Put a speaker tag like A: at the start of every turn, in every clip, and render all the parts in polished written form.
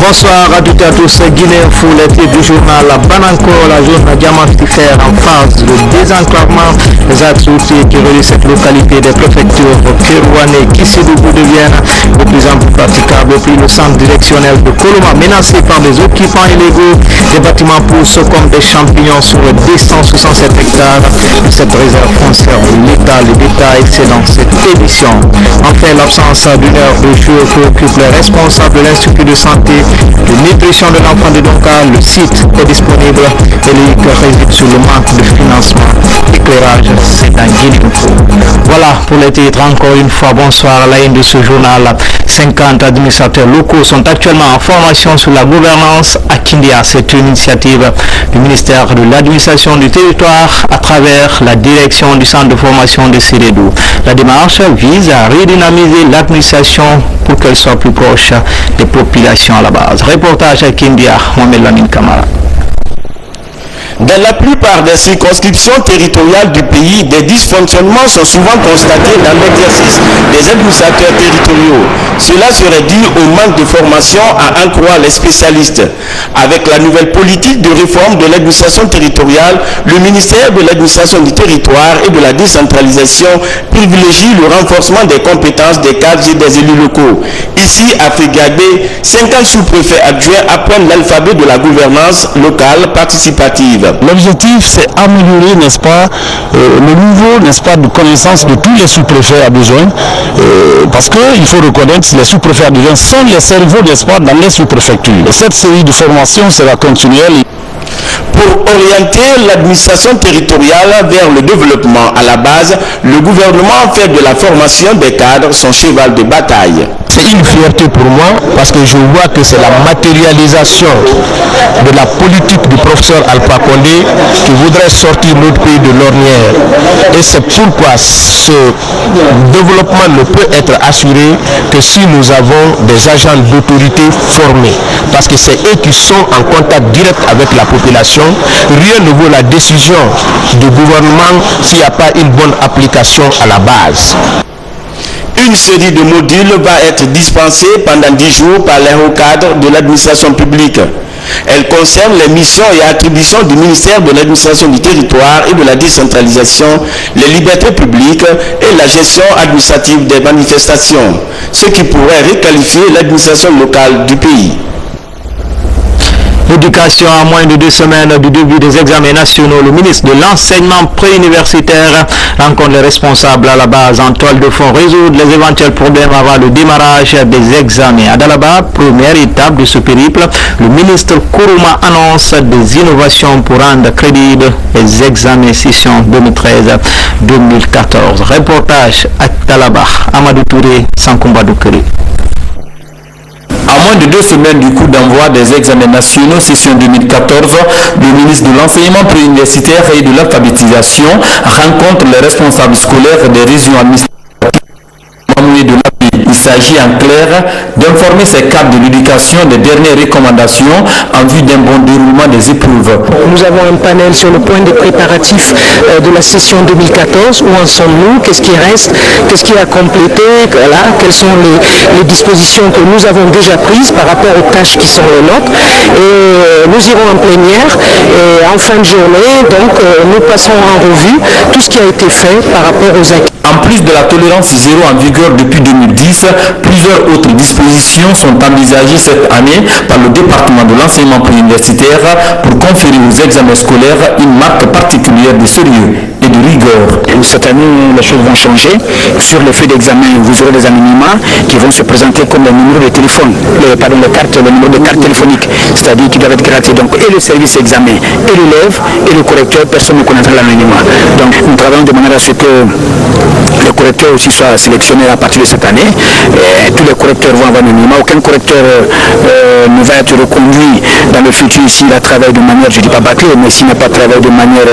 A: Bonsoir à toutes et à tous. Guinée Info, les titres du journal. Bananco, la zone diamantifère en phase de désenclavement. Les axes routiers qui relient cette localité des préfectures Kérouane et Kissédougou deviennent de plus en plus praticables. Puis le centre directionnel de Koloma menacé par des occupants illégaux. Des bâtiments poussent comme des champignons sur 267 hectares de cette réserve foncière de l'État. Les détails, c'est dans cette édition. Enfin, l'absence d'une heure de jeu préoccupe les responsables de l'Institut de santé de nutrition de l'enfant de Donka. Le site est disponible et les réside sur le manque de financement. Éclairage, c'est un guide. Voilà pour les titres. Encore une fois, bonsoir à la une de ce journal. 50 administrateurs locaux sont actuellement en formation sur la gouvernance à Kindia. C'est une initiative du ministère de l'administration du territoire à travers la direction du centre de formation de Sérédou. La démarche vise à redynamiser l'administration pour qu'elle soit plus proche des populations à la base. Reportage à Kindia, Mohamed Lamine Kamara.
B: Dans la plupart des circonscriptions territoriales du pays, des dysfonctionnements sont souvent constatés dans l'exercice des administrateurs territoriaux. Cela serait dû au manque de formation à en croire les spécialistes. Avec la nouvelle politique de réforme de l'administration territoriale, le ministère de l'administration du territoire et de la décentralisation privilégie le renforcement des compétences des cadres et des élus locaux. Ici, à Fégagé, 50 sous-préfets adjoints apprennent l'alphabet de la gouvernance locale participative.
C: L'objectif, c'est améliorer, n'est-ce pas, le niveau, n'est-ce pas, de connaissance de tous les sous-préfets à besoin, parce qu'il faut reconnaître que les sous-préfets à besoin sont les cerveaux, n'est-ce pas, dans les sous-préfectures. Et cette série de formations sera continuelle.
B: Pour orienter l'administration territoriale vers le développement à la base, le gouvernement fait de la formation des cadres son cheval de bataille.
C: C'est une fierté pour moi parce que je vois que c'est la matérialisation de la politique du professeur Alpha Condé qui voudrait sortir notre pays de l'ornière. Et c'est pourquoi ce développement ne peut être assuré que si nous avons des agents d'autorité formés. Parce que c'est eux qui sont en contact direct avec la population. Rien ne vaut la décision du gouvernement s'il n'y a pas une bonne application à la base.
B: Une série de modules va être dispensée pendant 10 jours par les hauts cadres de l'administration publique. Elle concerne les missions et attributions du ministère de l'administration du territoire et de la décentralisation, les libertés publiques et la gestion administrative des manifestations, ce qui pourrait requalifier l'administration locale du pays.
A: L'éducation à moins de 2 semaines du début des examens nationaux. Le ministre de l'enseignement préuniversitaire rencontre les responsables à la base en toile de fond, résoudre les éventuels problèmes avant le démarrage des examens. À Dalaba, première étape de ce périple, le ministre Kourouma annonce des innovations pour rendre crédibles les examens session 2013-2014. Reportage à Dalaba, Amadou Touré, Sankumba Doukeri.
D: À moins de 2 semaines du coup d'envoi des examens nationaux session 2014, le ministre de l'enseignement préuniversitaire et de l'alphabétisation rencontre les responsables scolaires des régions administratives de la pays. Il s'agit en clair d'informer ces cadres de l'éducation des dernières recommandations en vue d'un bon déroulement des épreuves.
E: Nous avons un panel sur le point des préparatifs de la session 2014. Où en sommes-nous? Qu'est-ce qui reste? Qu'est-ce qui a complété? Voilà. Quelles sont les dispositions que nous avons déjà prises par rapport aux tâches qui sont les nôtres? Et nous irons en plénière et en fin de journée, donc nous passons en revue tout ce qui a été fait par rapport aux acquis.
D: En plus de la tolérance zéro en vigueur depuis 2010, plusieurs autres dispositions sont envisagées cette année par le département de l'enseignement préuniversitaire pour conférer aux examens scolaires une marque particulière de sérieux et de rigueur.
F: Cette année, les choses vont changer. Sur les feuilles d'examen, vous aurez des anonymat qui vont se présenter comme les numéros de téléphone, les numéros de carte téléphonique, c'est-à-dire qui doivent être gratuits. Donc, et le service examen, et l'élève, et le correcteur, personne ne connaîtra l'anonymat. Donc, nous travaillons de manière à ce que les correcteurs aussi soient sélectionnés à partir de cette année. Et tous les correcteurs vont avoir l'anonymat. Aucun correcteur ne va être reconduit dans le futur s'il a travaillé de manière, je ne dis pas bâclée, mais s'il n'a pas travaillé de manière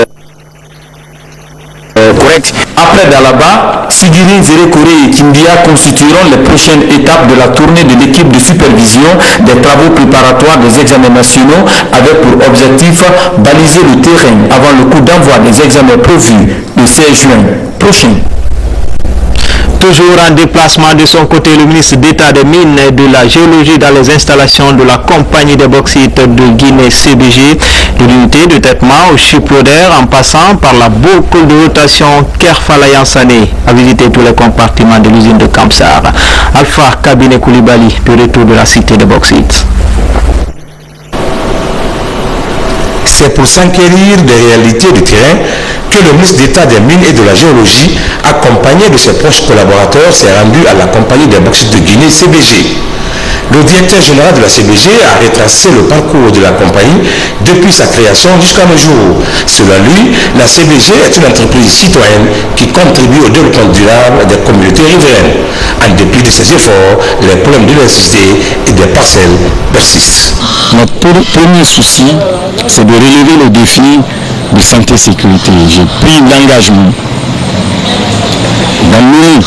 F: correcte.
D: Après Dalaba, Sigirin, Zérekore et Kindia constitueront les prochaines étapes de la tournée de l'équipe de supervision des travaux préparatoires des examens nationaux avec pour objectif baliser le terrain avant le coup d'envoi des examens prévus le 16 juin prochain.
A: Toujours en déplacement de son côté, le ministre d'État des Mines et de la Géologie dans les installations de la compagnie des bauxites de Guinée CBG, de l'unité de traitement au Chiploder en passant par la boucle de rotation Kerfalayansane, a visité tous les compartiments de l'usine de Kamsar. Alpha Kabine Koulibaly, de retour de la cité des bauxites.
G: C'est pour s'enquérir des réalités du terrain que le ministre d'État des Mines et de la Géologie, accompagné de ses proches collaborateurs, s'est rendu à la compagnie des bauxites de Guinée CBG. Le directeur général de la CBG a retracé le parcours de la compagnie depuis sa création jusqu'à nos jours. Selon lui, la CBG est une entreprise citoyenne qui contribue au développement durable des communautés riveraines. En dépit de ses efforts, les problèmes d'électricité et des parcelles persistent.
H: Notre premier souci, c'est de relever le défi de santé et sécurité. J'ai pris l'engagement d'amener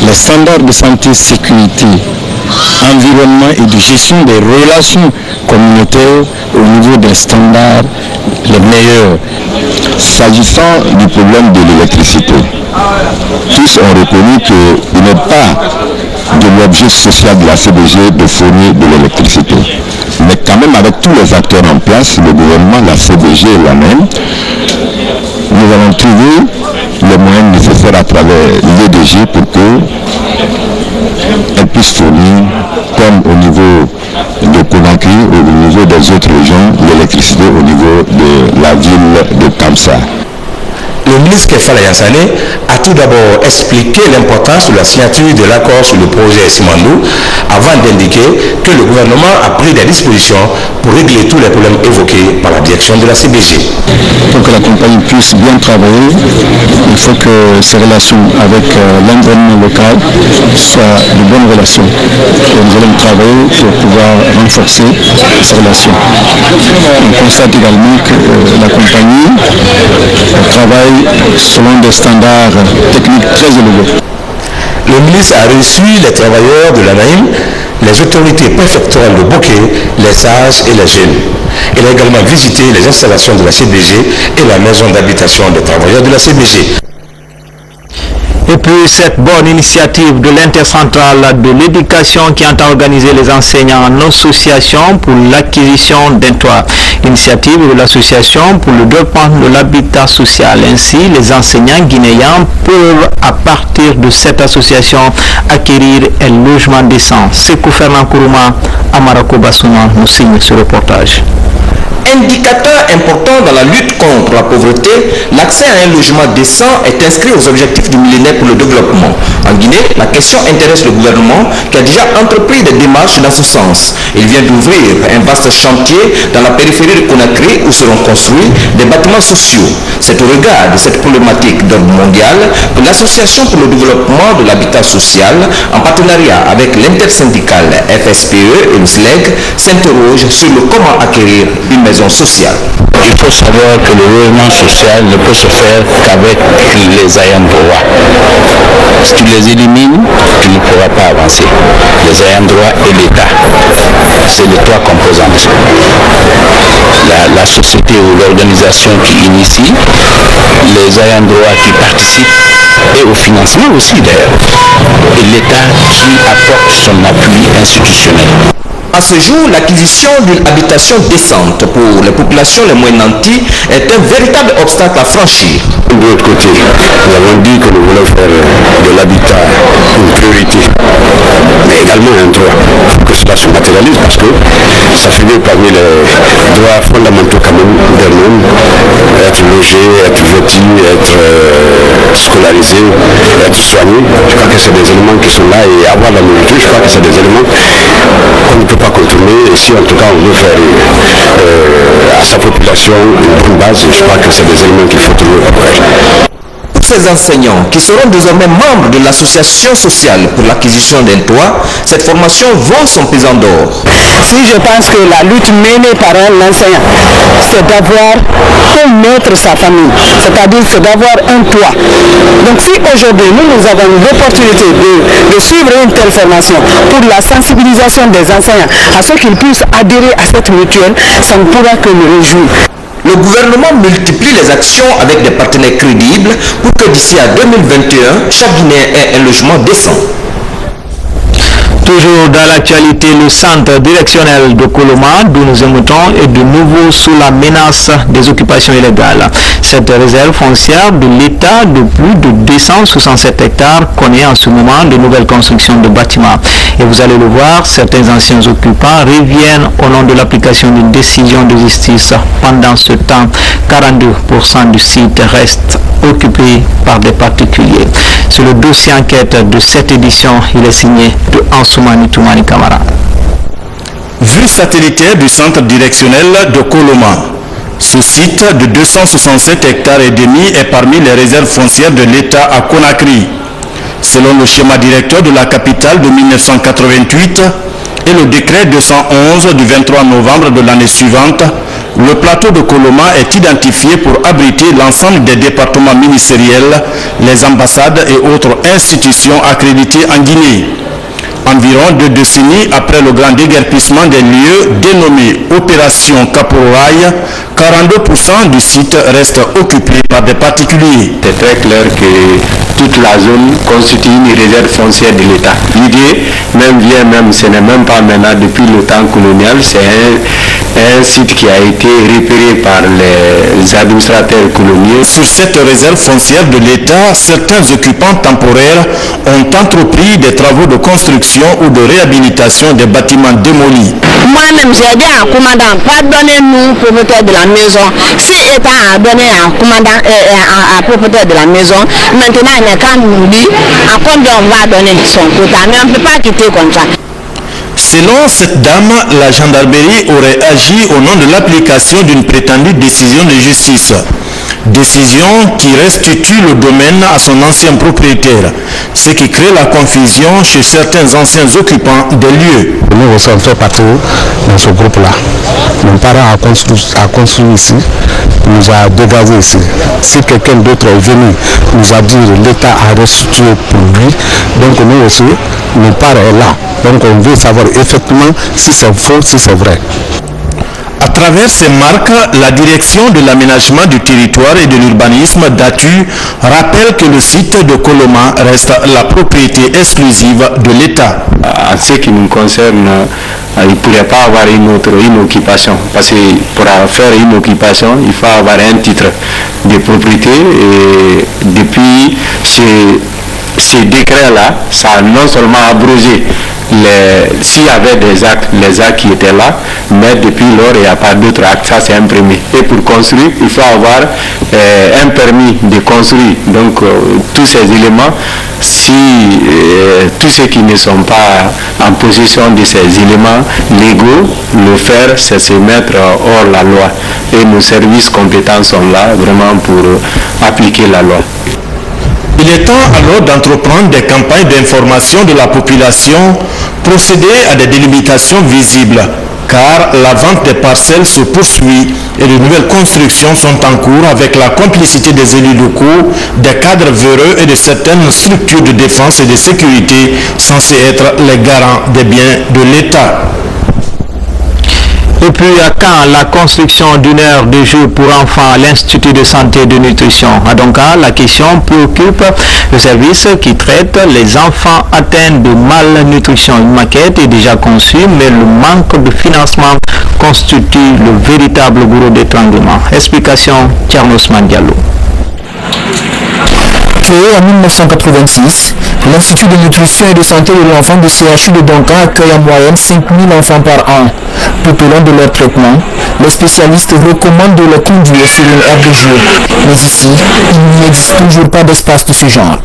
H: les standards de santé et sécurité, environnement et de gestion des relations communautaires au niveau des standards les meilleurs.
I: S'agissant du problème de l'électricité, tous ont reconnu qu'il n'est pas de l'objet social de la CBG de fournir de l'électricité. Mais quand même, avec tous les acteurs en place, le gouvernement, la CBG et l'ANEM, nous allons trouver les moyens nécessaires à travers l'EDG pour qu'elle puisse fournir, comme au niveau de Conakry ou au niveau des autres régions, l'électricité au niveau de la ville de Kamsa.
G: Le ministre Kerfalayansane a tout d'abord expliqué l'importance de la signature de l'accord sur le projet Simandou avant d'indiquer que le gouvernement a pris des dispositions pour régler tous les problèmes évoqués par la direction de la CBG.
H: Pour que la compagnie puisse bien travailler, il faut que ses relations avec l'environnement local soient de bonnes relations. Et nous allons travailler pour pouvoir renforcer ces relations. On constate également que la compagnie travaille selon des standards techniques très élevés.
G: Le ministre a reçu les travailleurs de l'ANAIM, les autorités préfectorales de Bokeh, les sages et les jeunes. Il a également visité les installations de la CBG et la maison d'habitation des travailleurs de la CBG.
A: Et puis cette bonne initiative de l'intercentrale de l'éducation qui entend organiser les enseignants en association pour l'acquisition d'un toit. Initiative de l'association pour le développement de l'habitat social. Ainsi, les enseignants guinéens peuvent à partir de cette association acquérir un logement décent. Sekou Fernand Kourouma, Amarako Bassouna nous signe ce reportage.
B: Indicateur important dans la lutte contre la pauvreté, l'accès à un logement décent est inscrit aux objectifs du millénaire pour le développement. En Guinée, la question intéresse le gouvernement qui a déjà entrepris des démarches dans ce sens. Il vient d'ouvrir un vaste chantier dans la périphérie de Conakry où seront construits des bâtiments sociaux. C'est au regard de cette problématique d'ordre mondial que l'Association pour le développement de l'habitat social, en partenariat avec l'intersyndicale FSPE et le SLEG, s'interroge sur le comment acquérir une maison sociale.
I: Il faut savoir que le logement social ne peut se faire qu'avec les ayants droit. Si tu les élimines, tu ne pourras pas avancer. Les ayants droit et l'État, c'est les trois composantes. La société ou l'organisation qui initie, les ayants droit qui participent et au financement aussi d'ailleurs, et l'État qui apporte son appui institutionnel.
B: À ce jour, l'acquisition d'une habitation décente pour les populations les moins nanties est un véritable obstacle à franchir.
I: De l'autre côté, nous avons dit que nous voulons faire de l'habitat une priorité, mais également un droit, que cela se matérialise parce que ça figure parmi les droits fondamentaux quand même d'un homme, être logé, être vêtu, être scolarisé, être soigné. Je crois que c'est des éléments qui sont là et avoir la nourriture, je crois que c'est des éléments qu'on ne peut pas contourner. Et si en tout cas on veut faire à sa population une bonne base, je crois que c'est des éléments qu'il faut trouver après.
B: Pour ces enseignants qui seront désormais membres de l'association sociale pour l'acquisition d'un toit, cette formation vaut son pesant d'or.
E: Si je pense que la lutte menée par l'enseignant, c'est d'avoir pour mettre sa famille, c'est-à-dire c'est d'avoir un toit. Donc si aujourd'hui nous avons l'opportunité de suivre une telle formation pour la sensibilisation des enseignants à ce qu'ils puissent adhérer à cette mutuelle, ça ne pourra que nous réjouir.
J: le gouvernement multiplie les actions avec des partenaires crédibles pour que d'ici à 2021, chaque Guinéen ait un logement décent.
A: Toujours dans l'actualité, le centre directionnel de Koloma, d'où nous émettons, est de nouveau sous la menace des occupations illégales. Cette réserve foncière de l'État de plus de 267 hectares connaît en ce moment de nouvelles constructions de bâtiments. Et vous allez le voir, certains anciens occupants reviennent au nom de l'application d'une décision de justice. Pendant ce temps, 42% du site reste occupé par des particuliers. Sur le dossier enquête de cette édition, il est signé de Ansoumani Toumani Kamara.
B: Vue satellitaire du centre directionnel de Koloma. Ce site de 267 hectares et demi est parmi les réserves foncières de l'État à Conakry. Selon le schéma directeur de la capitale de 1988 et le décret 211 du 23 novembre de l'année suivante, le plateau de Koloma est identifié pour abriter l'ensemble des départements ministériels, les ambassades et autres institutions accréditées en Guinée. Environ 2 décennies après le grand déguerpissement des lieux dénommé Opération Caporoaille, 42% du site reste occupé par des particuliers.
K: C'est très clair que toute la zone constitue une réserve foncière de l'État. L'idée ce n'est même pas maintenant depuis le temps colonial, c'est un site qui a été repéré par les administrateurs coloniaux.
B: Sur cette réserve foncière de l'État, certains occupants temporaires ont entrepris des travaux de construction ou de réhabilitation des bâtiments démolis.
L: Moi-même, j'ai dit à commandant, pardonnez-nous, propriétaire de la maison. Si l'État a donné à commandant, à propriétaire de la maison, maintenant il n'est qu'à nous dire à combien on va donner son quota. Mais on ne peut pas quitter comme ça.
B: Selon cette dame, la gendarmerie aurait agi au nom de l'application d'une prétendue décision de justice. Décision qui restitue le domaine à son ancien propriétaire, ce qui crée la confusion chez certains anciens occupants des lieux.
C: Nous aussi on fait partie dans ce groupe-là. Mon parent a construit ici, nous a dégagé ici. Si quelqu'un d'autre est venu nous a dit que l'État a restitué pour lui, donc nous aussi, nos parents est là. Donc on veut savoir effectivement si c'est faux, si c'est vrai.
B: À travers ces marques, la direction de l'aménagement du territoire et de l'urbanisme d'ATU rappelle que le site de Koloma reste la propriété exclusive de l'État.
K: En ce qui nous concerne, il ne pourrait pas avoir une occupation. Parce que pour faire une occupation, il faut avoir un titre de propriété. Et depuis ces décrets-là, ça a non seulement abrogé s'il y avait les actes qui étaient là, mais depuis lors, il n'y a pas d'autres actes, ça c'est imprimé. Et pour construire, il faut avoir un permis de construire. Donc, tous ces éléments, tous ceux qui ne sont pas en possession de ces éléments légaux, le faire, c'est se mettre hors la loi. Et nos services compétents sont là vraiment pour appliquer la loi.
B: Il est temps alors d'entreprendre des campagnes d'information de la population, procéder à des délimitations visibles, car la vente des parcelles se poursuit et de nouvelles constructions sont en cours avec la complicité des élus locaux, des cadres véreux et de certaines structures de défense et de sécurité censées être les garants des biens de l'État.
A: Et puis à quand la construction d'une aire de jeu pour enfants à l'Institut de santé et de nutrition? À Donka, la question préoccupe le service qui traite les enfants atteints de malnutrition. Une maquette est déjà conçue, mais le manque de financement constitue le véritable gourou d'étranglement. Explication, Tchernos Mandialo.
M: Créé en 1986, l'Institut de nutrition et de santé de l'enfant du CHU de Donka accueille en moyenne 5000 enfants par an. Tout au long de leur traitement, les spécialistes recommandent de les conduire sur une aire de jeu. Mais ici, il n'existe toujours pas d'espace de ce genre.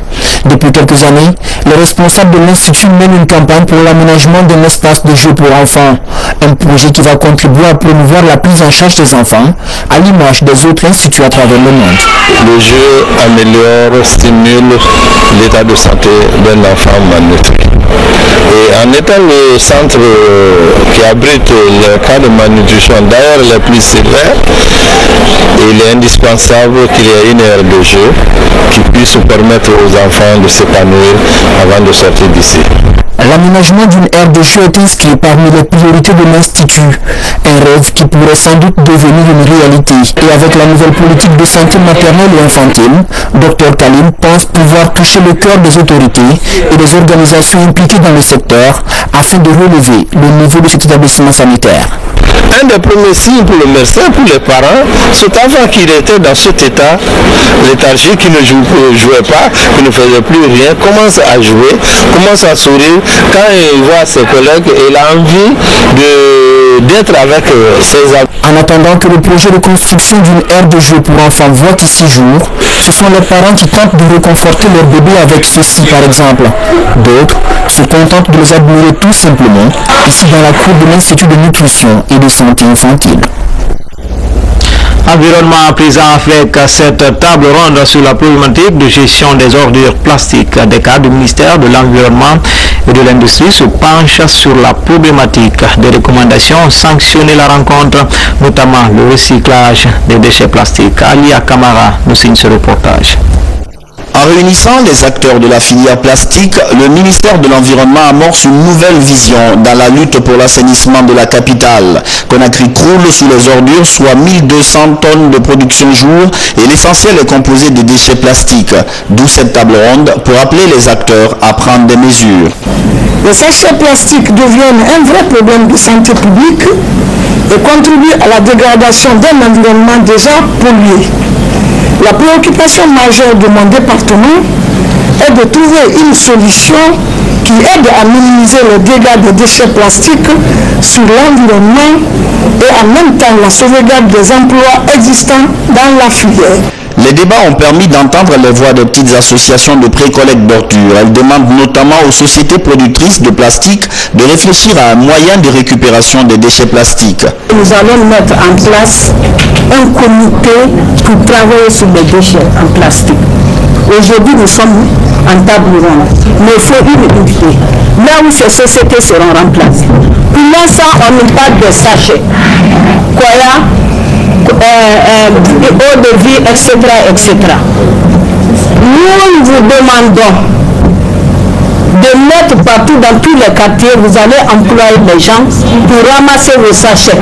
M: Depuis quelques années, les responsables de l'Institut mènent une campagne pour l'aménagement d'un espace de jeu pour enfants. Un projet qui va contribuer à promouvoir la prise en charge des enfants, à l'image des autres instituts à travers le monde.
C: Le jeu améliore, stimule l'état de santé d'un enfant malnutri. Et en étant le centre qui abrite les cas de malnutrition, d'ailleurs les plus sévères, il est indispensable qu'il y ait une aire de jeu qui puisse permettre aux enfants de s'épanouir avant de sortir d'ici.
M: L'aménagement d'une aire de jeu est inscrit parmi les priorités de l'Institut, un rêve qui pourrait sans doute devenir une réalité. Et avec la nouvelle politique de santé maternelle et infantile, Dr Kalim pense pouvoir toucher le cœur des autorités et des organisations impliquées dans le secteur afin de relever le niveau de cet établissement sanitaire.
A: Un des premiers signes pour le médecin, pour les parents, cet enfant qui était dans cet état léthargique, qui ne jouait pas, qui ne faisait plus rien, commence à jouer, commence à sourire. Quand il voit ses collègues, il a envie d'être avec ses amis.
M: En attendant que le projet de construction d'une aire de jeu pour enfants voit ici jour, ce sont les parents qui tentent de réconforter leur bébé avec ceci par exemple. D'autres se contentent de les admirer tout simplement, ici dans la cour de l'Institut de nutrition et de santé infantile.
A: Environnement à présent avec cette table ronde sur la problématique de gestion des ordures plastiques. Des cadres du ministère de l'Environnement et de l'Industrie se penchent sur la problématique. Des recommandations ont sanctionné la rencontre, notamment le recyclage des déchets plastiques. Alia Kamara nous signe ce reportage.
B: En réunissant les acteurs de la filière plastique, le ministère de l'Environnement amorce une nouvelle vision dans la lutte pour l'assainissement de la capitale. Conakry croule sous les ordures, soit 1200 tonnes de production jour, et l'essentiel est composé de déchets plastiques. D'où cette table ronde pour appeler les acteurs à prendre des mesures.
N: Les sachets plastiques deviennent un vrai problème de santé publique et contribuent à la dégradation d'un environnement déjà pollué. La préoccupation majeure de mon département est de trouver une solution qui aide à minimiser les dégâts des déchets plastiques sur l'environnement et en même temps la sauvegarde des emplois existants dans la filière.
B: Les débats ont permis d'entendre les voix des petites associations de pré-collecte d'ordures. Elles demandent notamment aux sociétés productrices de plastique de réfléchir à un moyen de récupération des déchets plastiques.
N: Nous allons mettre en place un comité pour travailler sur les déchets en plastique. Aujourd'hui, nous sommes en table ronde, mais il faut une unité. Là où ces sociétés seront remplacées. Pour l'instant, on nous parle de sachets. Eau de vie, etc., etc. Nous vous demandons de mettre partout dans tous les quartiers, vous allez employer les gens pour ramasser vos sachets.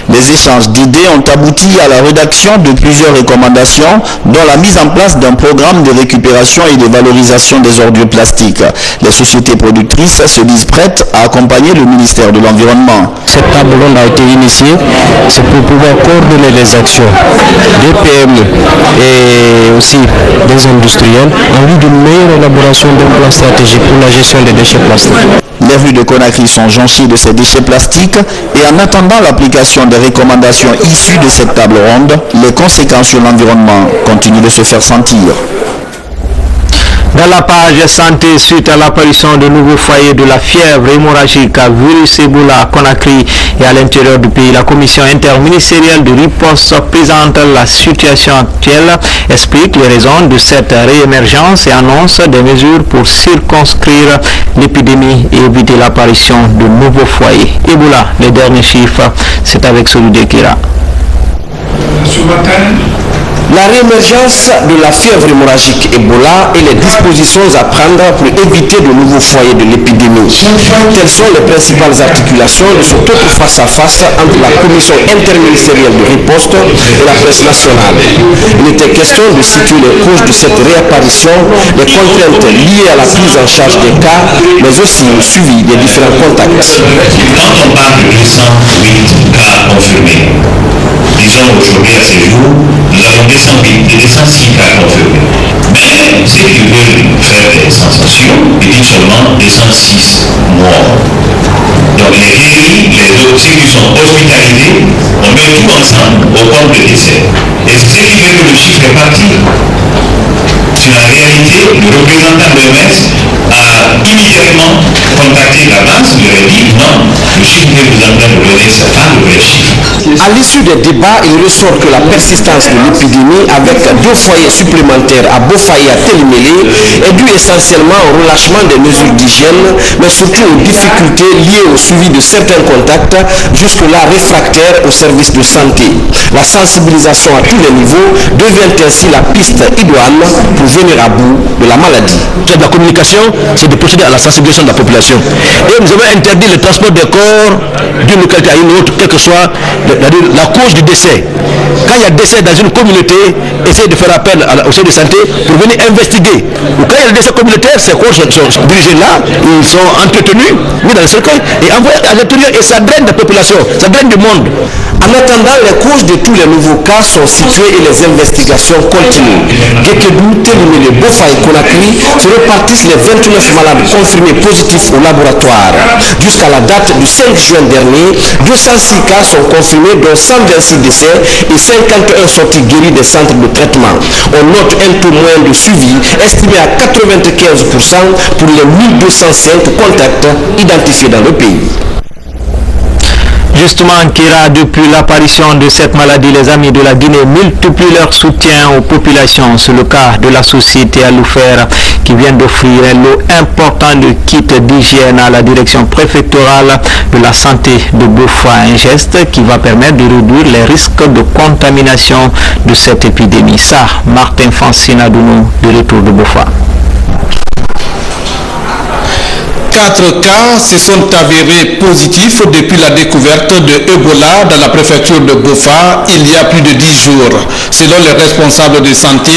B: Les échanges d'idées ont abouti à la rédaction de plusieurs recommandations, dont la mise en place d'un programme de récupération et de valorisation des ordures plastiques. Les sociétés productrices se disent prêtes à accompagner le ministère de l'Environnement.
C: Cette table ronde a été initiée, c'est pour pouvoir coordonner les actions des PME et aussi des industriels en vue d'une meilleure élaboration d'un plan stratégique pour la gestion des déchets plastiques.
B: Les rues de Conakry sont jonchées de ces déchets plastiques et en attendant l'application des recommandations issues de cette table ronde, les conséquences sur l'environnement continuent de se faire sentir.
A: Dans la page santé, suite à l'apparition de nouveaux foyers de la fièvre hémorragique à virus Ebola à Conakry et à l'intérieur du pays, la commission interministérielle de riposte présente la situation actuelle, explique les raisons de cette réémergence et annonce des mesures pour circonscrire l'épidémie et éviter l'apparition de nouveaux foyers. Ebola, les derniers chiffres, c'est avec celui d'Ekira.
J: La réémergence de la fièvre hémorragique Ebola et les dispositions à prendre pour éviter de nouveaux foyers de l'épidémie. Telles sont les principales articulations de ce tour face-à-face entre la commission interministérielle de riposte et la presse nationale. Il était question de situer les causes de cette réapparition, les contraintes liées à la prise en charge des cas, mais aussi le suivi des différents contacts.
O: Quand on parle de 208 cas confirmés, disons aujourd'hui à ce jour, nous avons 206 cas confirmés. Mais ceux qui veulent faire des sensations, ils disent seulement 206 morts. Donc les guéris, les autres, ceux qui sont hospitalisés, on met tout ensemble au compte de décès. Et c'est ce qui fait que le chiffre est parti. Sur la réalité, le représentant de l'OMS a immédiatement contacté la base, lui a dit non, le chiffre que vous êtes en train de donner, ce n'est pas le vrai chiffre.
J: À l'issue des débats, il ressort que la persistance de l'épidémie avec 2 foyers supplémentaires à Bofa et à Télémélé est due essentiellement au relâchement des mesures d'hygiène, mais surtout aux difficultés liées au suivi de certains contacts, jusque-là réfractaires aux services de santé. La sensibilisation à tous les niveaux devient ainsi la piste idoine pour venir à bout de la maladie.
C: C'est de la communication, c'est de procéder à la sensibilisation de la population. Et nous avons interdit le transport des corps d'une localité à une autre, quelle que soit la cause du décès. Quand il y a décès dans une communauté, essayez de faire appel au service de santé pour venir investiguer. Ou quand il y a des décès communautaires, ces corps sont dirigés là, ils sont entretenus, mis dans le cercueil et envoyés à l'intérieur, et ça draine la population, ça draine du monde.
J: En attendant, les causes de tous les nouveaux cas sont situées et les investigations continuent. Guékedou, Télémélé, Bofa et Conakry se répartissent les 29 malades confirmés positifs au laboratoire. Jusqu'à la date du 5 juin dernier, 206 cas sont confirmés, dont 126 décès et 51 sorties guéries des centres de traitement. On note un taux moyen de suivi estimé à 95% pour les 1205 contacts identifiés dans le pays.
A: Justement, Kira, depuis l'apparition de cette maladie, les Amis de la Guinée multiplient leur soutien aux populations. C'est le cas de la société Aloufère qui vient d'offrir un lot important de kits d'hygiène à la direction préfectorale de la santé de Bofa. Un geste qui va permettre de réduire les risques de contamination de cette épidémie. Ça, Martin Francina Dounou, de retour de Bofa.
P: 4 cas se sont avérés positifs depuis la découverte de Ebola dans la préfecture de Bofa il y a plus de 10 jours. Selon les responsables de santé,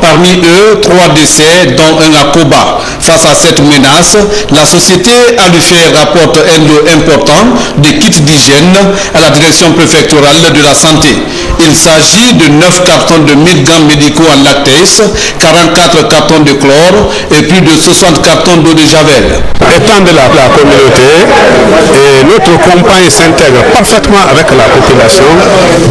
P: parmi eux, 3 décès, dont un à Koba. Face à cette menace, la société Aloufère rapporte un lot important de kits d'hygiène à la direction préfectorale de la santé. Il s'agit de 9 cartons de 1000 gants médicaux en lactase, 44 cartons de chlore et plus de 60 cartons d'eau de javel.
Q: Étant de la communauté, et notre campagne s'intègre parfaitement avec la population.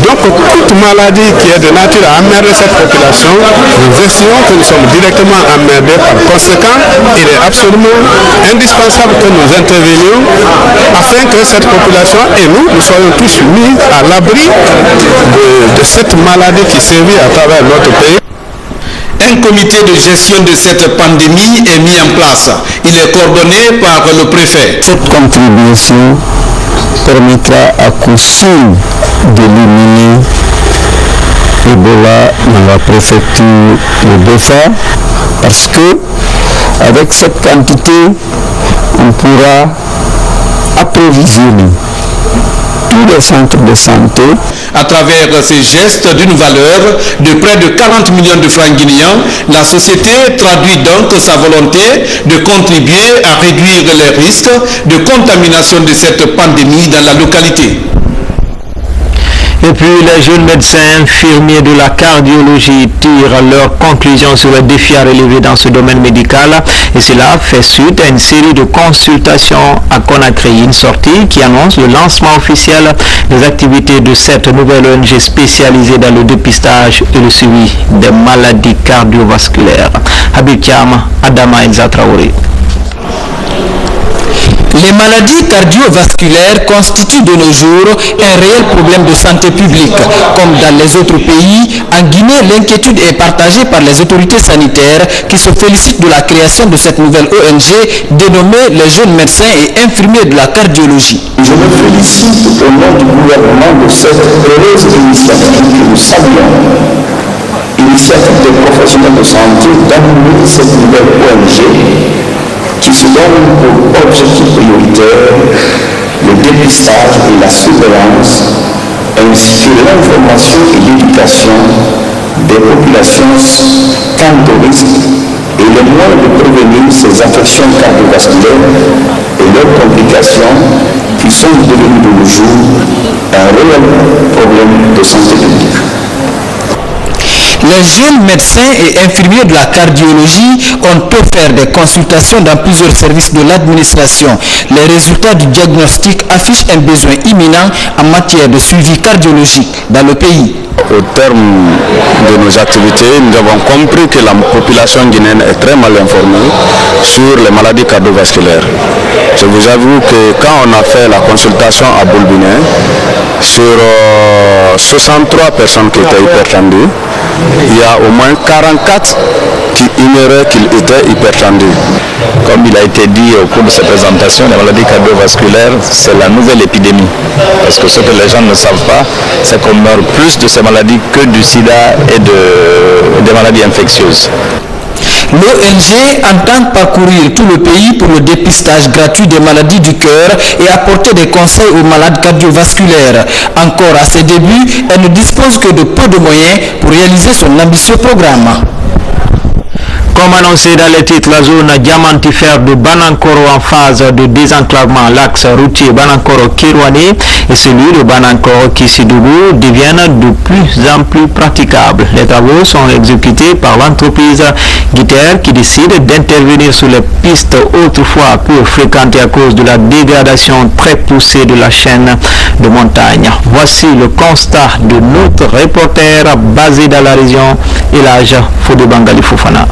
Q: Donc toute maladie qui est de nature à emmerder cette population, nous estimons que nous sommes directement emmerdés. Par conséquent, il est absolument indispensable que nous intervenions afin que cette population et nous soyons tous mis à l'abri de cette maladie qui sévit à travers notre pays.
P: Un comité de gestion de cette pandémie est mis en place. Il est coordonné par le préfet.
H: Cette contribution permettra à coup sûr d'éliminer Ebola dans la préfecture de Bofa, parce que avec cette quantité, on pourra approvisionner tous les centres de santé.
P: À travers ces gestes d'une valeur de près de 40 millions de francs guinéens, la société traduit donc sa volonté de contribuer à réduire les risques de contamination de cette pandémie dans la localité.
A: Et puis les jeunes médecins infirmiers de la cardiologie tirent leurs conclusions sur les défis à relever dans ce domaine médical, et cela fait suite à une série de consultations à Conakry, une sortie qui annonce le lancement officiel des activités de cette nouvelle ONG spécialisée dans le dépistage et le suivi des maladies cardiovasculaires. Habib Thiam, Adama Elza Traoré.
R: Les maladies cardiovasculaires constituent de nos jours un réel problème de santé publique. Comme dans les autres pays, en Guinée, l'inquiétude est partagée par les autorités sanitaires qui se félicitent de la création de cette nouvelle ONG dénommée les jeunes médecins et infirmiers de la cardiologie.
S: Je me félicite au nom du gouvernement de cette heureuse initiative que nous saluons. Initiative des professionnels de santé d'amener cette nouvelle ONG qui se donne pour objectif prioritaire le dépistage et la surveillance, ainsi que l'information et l'éducation des populations quant au risque et les moyens de prévenir ces affections cardiovasculaires et leurs complications qui sont devenues de nos jours un réel problème de santé publique.
R: Les jeunes médecins et infirmiers de la cardiologie ont offert des consultations dans plusieurs services de l'administration. Les résultats du diagnostic affichent un besoin imminent en matière de suivi cardiologique dans le pays.
K: Au terme de nos activités, nous avons compris que la population guinéenne est très mal informée sur les maladies cardiovasculaires. Je vous avoue que quand on a fait la consultation à Boulbiné, sur 63 personnes qui étaient hypertendues, il y a au moins 44 qui ignoraient qu'ils étaient hypertendus.
D: Comme il a été dit au cours de cette présentation, la maladie cardiovasculaire, c'est la nouvelle épidémie. Parce que ce que les gens ne savent pas, c'est qu'on meurt plus de ces maladies que du sida et des maladies infectieuses.
R: L'ONG entend parcourir tout le pays pour le dépistage gratuit des maladies du cœur et apporter des conseils aux malades cardiovasculaires. Encore à ses débuts, elle ne dispose que de peu de moyens pour réaliser son ambitieux programme.
A: Comme annoncé dans les titres, la zone diamantifère de Banankoro en phase de désenclavement, l'axe routier Banankoro-Kirwani et celui de Banankoro-Kissidougou deviennent de plus en plus praticables. Les travaux sont exécutés par l'entreprise Guiter qui décide d'intervenir sur les pistes autrefois peu fréquentées à cause de la dégradation très poussée de la chaîne de montagne. Voici le constat de notre reporter basé dans la région, Elhadj Fodé Bangali Fofana.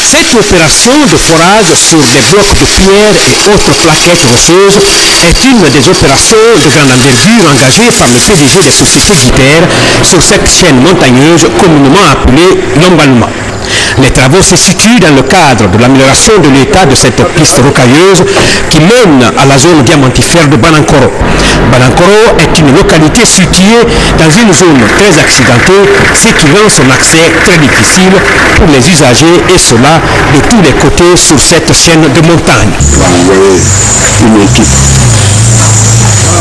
T: Cette opération de forage sur des blocs de pierre et autres plaquettes rocheuses est une des opérations de grande envergure engagées par le PDG des sociétés Guiter sur cette chaîne montagneuse communément appelée l'Ombalma. Les travaux se situent dans le cadre de l'amélioration de l'état de cette piste rocailleuse qui mène à la zone diamantifère de Banankoro. Banankoro est une localité située dans une zone très accidentée, ce qui rend son accès très difficile pour les usagers et cela de tous les côtés sur cette chaîne de montagne.
I: On va envoyer une équipe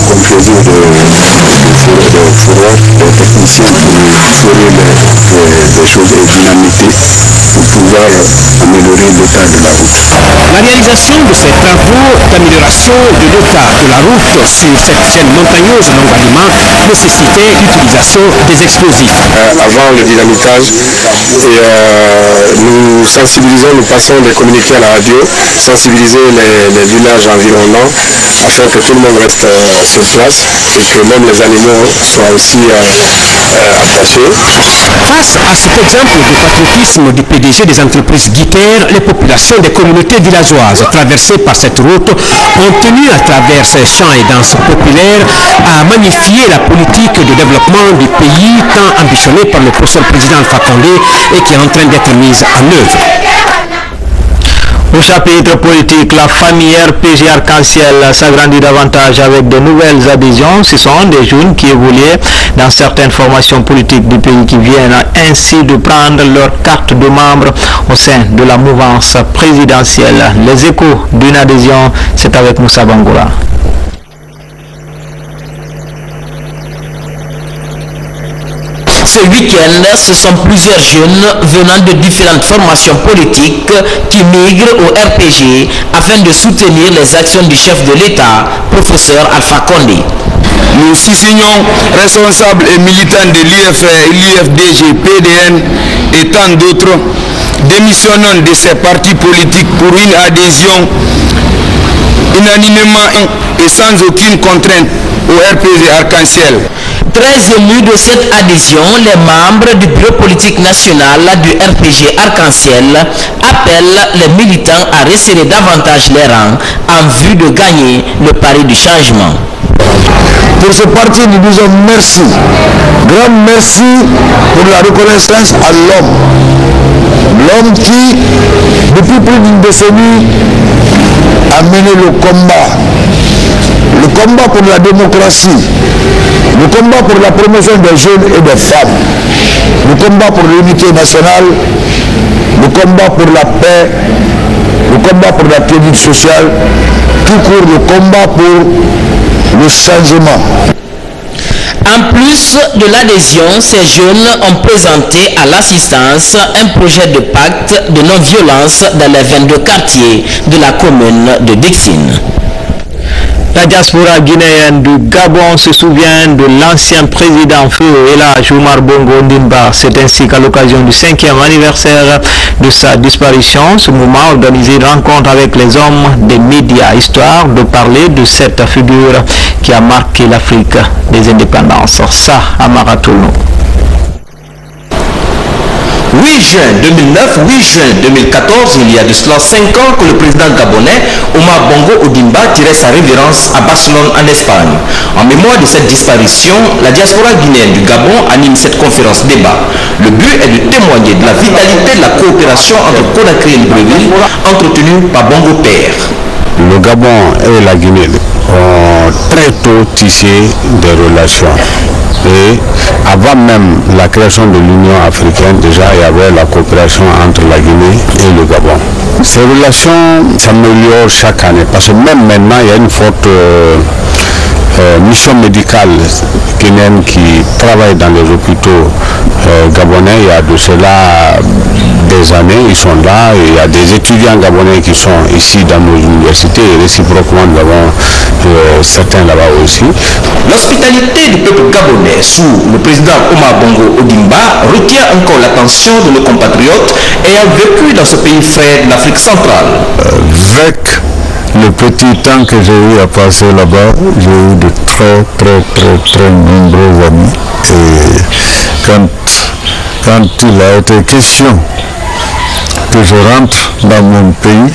I: composée de fourreurs, de techniciens pour fourrer des choses et dynamiter pour pouvoir améliorer l'état de la route.
T: La réalisation de ces travaux d'amélioration de l'état de la route sur cette chaîne montagneuse longuement nécessitait l'utilisation des explosifs.
I: Avant le dynamitage, nous sensibilisons, nous passons des communiqués à la radio, sensibiliser les villages environnants afin que tout le monde reste sur place et que même les animaux soient aussi attachés.
T: Face à cet exemple de patriotisme du PDG des entreprises Guiter, les populations des communautés villageoises traversées par cette route ont tenu à travers ces champs et danses populaires à magnifier la politique de développement du pays tant ambitionnée par le professeur président Alpha Condé et qui est en train d'être mise en œuvre.
A: Au chapitre politique, la famille RPG Arc-en-Ciel s'agrandit davantage avec de nouvelles adhésions. Ce sont des jeunes qui évoluent dans certaines formations politiques du pays qui viennent ainsi de prendre leur carte de membre au sein de la mouvance présidentielle. Les échos d'une adhésion, c'est avec Moussa Bangoura.
U: Ce week-end, ce sont plusieurs jeunes venant de différentes formations politiques qui migrent au RPG afin de soutenir les actions du chef de l'État, professeur Alpha Condé.
V: Nous signons responsables et militants de l'UFDG, PDN et tant d'autres, démissionnant de ces partis politiques pour une adhésion unanimement et sans aucune contrainte au RPG Arc-en-Ciel.
U: Très émus de cette adhésion, les membres du bureau politique national du RPG Arc-en-Ciel appellent les militants à resserrer davantage les rangs en vue de gagner le pari du changement.
W: Pour ce parti, nous disons merci. Grand merci pour la reconnaissance à l'homme. L'homme qui, depuis plus d'une décennie, a mené le combat. Le combat pour la démocratie, le combat pour la promotion des jeunes et des femmes, le combat pour l'unité nationale, le combat pour la paix, le combat pour la quiétude sociale, tout court le combat pour le changement.
U: En plus de l'adhésion, ces jeunes ont présenté à l'assistance un projet de pacte de non-violence dans les 22 quartiers de la commune de Dixine.
A: La diaspora guinéenne du Gabon se souvient de l'ancien président Feu Elhadji Oumar Bongo Ondimba. C'est ainsi qu'à l'occasion du 5e anniversaire de sa disparition, ce mouvement a organisé une rencontre avec les hommes des médias, histoire de parler de cette figure qui a marqué l'Afrique des indépendances. Ça, à Maratoulou.
J: 8 juin 2009, 8 juin 2014, il y a de cela 5 ans que le président gabonais Oumar Bongo Ondimba tirait sa révérence à Barcelone en Espagne. En mémoire de cette disparition, la diaspora guinéenne du Gabon anime cette conférence débat. Le but est de témoigner de la vitalité de la coopération entre Conakry et Libreville entretenue par Bongo Père.
I: Le Gabon et la Guinée ont très tôt tissé des relations. Et avant même la création de l'Union africaine, déjà il y avait la coopération entre la Guinée et le Gabon. Ces relations s'améliorent chaque année parce que même maintenant il y a une forte mission médicale guinéenne qui travaille dans les hôpitaux gabonais. Il y a de cela des années, ils sont là, et il y a des étudiants gabonais qui sont ici dans nos universités et réciproquement nous avons certains là-bas aussi.
J: L'hospitalité du peuple gabonais sous le président Oumar Bongo Ondimba retient encore l'attention de nos compatriotes ayant vécu dans ce pays frère de l'Afrique centrale.
W: Avec le petit temps que j'ai eu à passer là-bas, j'ai eu de très nombreux amis. Et quand il a été question que je rentre dans mon pays,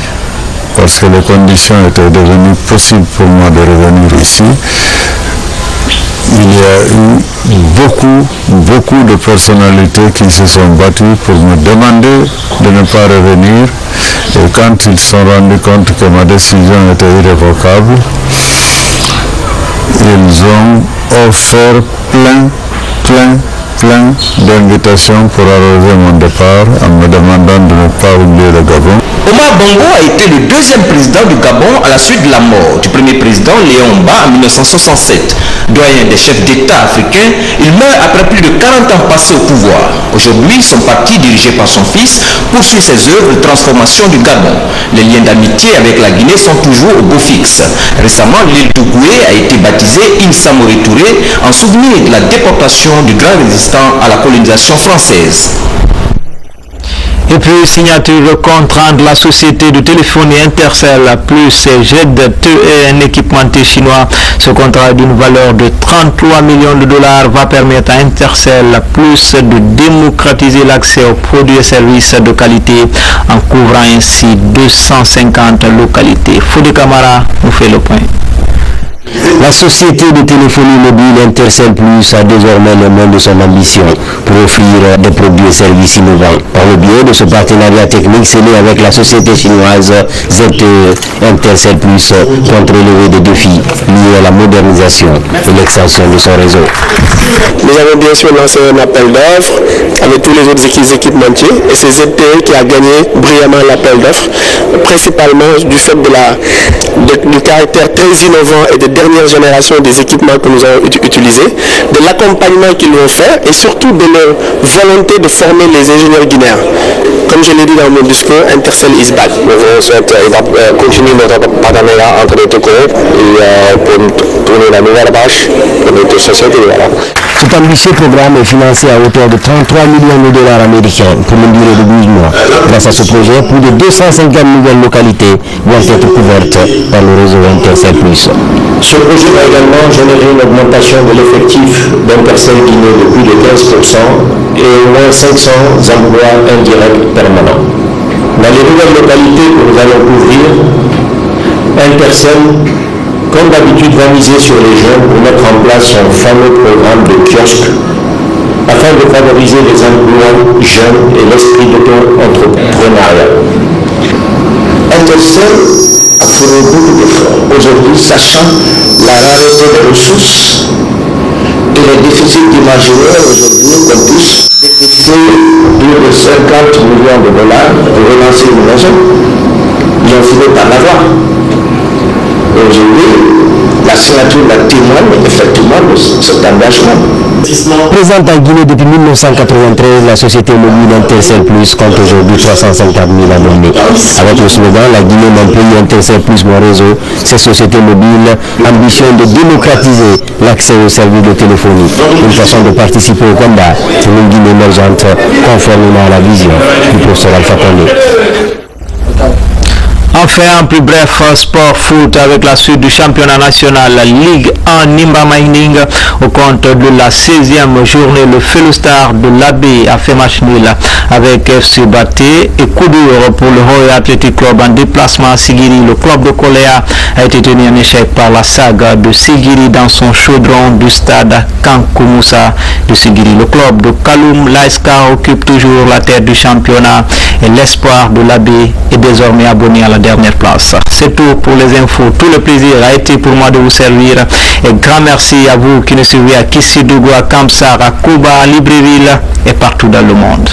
W: parce que les conditions étaient devenues possibles pour moi de revenir ici, il y a eu beaucoup de personnalités qui se sont battues pour me demander de ne pas revenir. Et quand ils se sont rendus compte que ma décision était irrévocable, ils ont offert plein d'invitations pour arroser mon départ en me demandant de ne pas oublier le Gabon.
J: Oumar Bongo a été le deuxième président du Gabon à la suite de la mort du premier président Léon Mba en 1967. Doyen des chefs d'État africains, il meurt après plus de 40 ans passés au pouvoir. Aujourd'hui, son parti, dirigé par son fils, poursuit ses œuvres de transformation du Gabon. Les liens d'amitié avec la Guinée sont toujours au beau fixe. Récemment, l'île d'Ougoué a été baptisée Île Samori Touré en souvenir de la déportation du grand résistant à la colonisation française.
A: Et puis, signature de contrat entre la société de téléphonie Intercell plus ZTE, un équipementier chinois. Ce contrat d'une valeur de 33 millions de dollars va permettre à Intercell plus de démocratiser l'accès aux produits et services de qualité en couvrant ainsi 250 localités. Fodé Camara nous fait le point.
E: La société de téléphonie mobile Intercell Plus a désormais le nom de son ambition pour offrir des produits et services innovants. Par le biais de ce partenariat technique scellé avec la société chinoise ZTE, Intercell Plus compte relever des défis liés à la modernisation et l'extension de son réseau.
F: Nous avons bien sûr lancé un appel d'offres avec tous les autres équipementiers et c'est ZTE qui a gagné brillamment l'appel d'offres, principalement du fait du caractère très innovant et de dernière génération des équipements que nous avons utilisés, de l'accompagnement qu'ils vont faire et surtout de leur volonté de former les ingénieurs guinéens. Comme je l'ai dit dans mon discours, Intercell is back. Nous souhaitons continuer notre partenariat entre les deux collègues et pour tourner la nouvelle page pour notre société. Voilà.
E: Cet ambitieux programme est financé à hauteur de 33 millions de dollars américains pour une durée de 12 mois. Grâce à ce projet, plus de 250 nouvelles localités vont être couvertes par le réseau Intercell Plus.
S: Ce projet va également générer une augmentation de l'effectif d'Intercell Guinée de plus de 15% et au moins 500 emplois indirects permanents. Dans les nouvelles localités que nous allons couvrir, Intercell, comme d'habitude, va miser sur les jeunes pour mettre en place son fameux programme de kiosque afin de favoriser les emplois jeunes et l'esprit d'auto-entrepreneuriat. Intercell a fourni beaucoup d'efforts aujourd'hui, sachant la rareté des ressources et les déficits imaginaires aujourd'hui qu'on puisse déficit plus de 50 millions de dollars pour relancer une maison. Ils ont fini par l'avoir. Aujourd'hui, la signature témoigne effectivement de propose cet engagement.
E: Présente en Guinée depuis 1993, la société mobile Intercell Plus compte aujourd'hui 350 000 abonnés. Avec le slogan « La Guinée, mon pays, Intercell Plus, mon réseau », ces sociétés mobiles ambitionnent de démocratiser l'accès aux services de téléphonie. Une façon de participer au combat pour une Guinée émergente conformément à la vision du professeur Alpha Condé.
A: Enfin, un plus bref sport foot avec la suite du championnat national Ligue 1 Nimba Mining au compte de la 16e journée. Le Fellow-Star de l'Abbé a fait match nul avec FC Baté et coup dur pour le Royal Athletic Club en déplacement à Sigiri. Le club de Koléa a été tenu en échec par la saga de Sigiri dans son chaudron du stade Kankoumoussa de Sigiri. Le club de Kaloum Laïska occupe toujours la tête du championnat et l'espoir de l'Abbé est désormais abonné à la dernière place. C'est tout pour les infos. Tout le plaisir a été pour moi de vous servir. Et grand merci à vous qui nous suivez à Kissidougou, à Kamsar, à Kouba, à Libreville et partout dans le monde.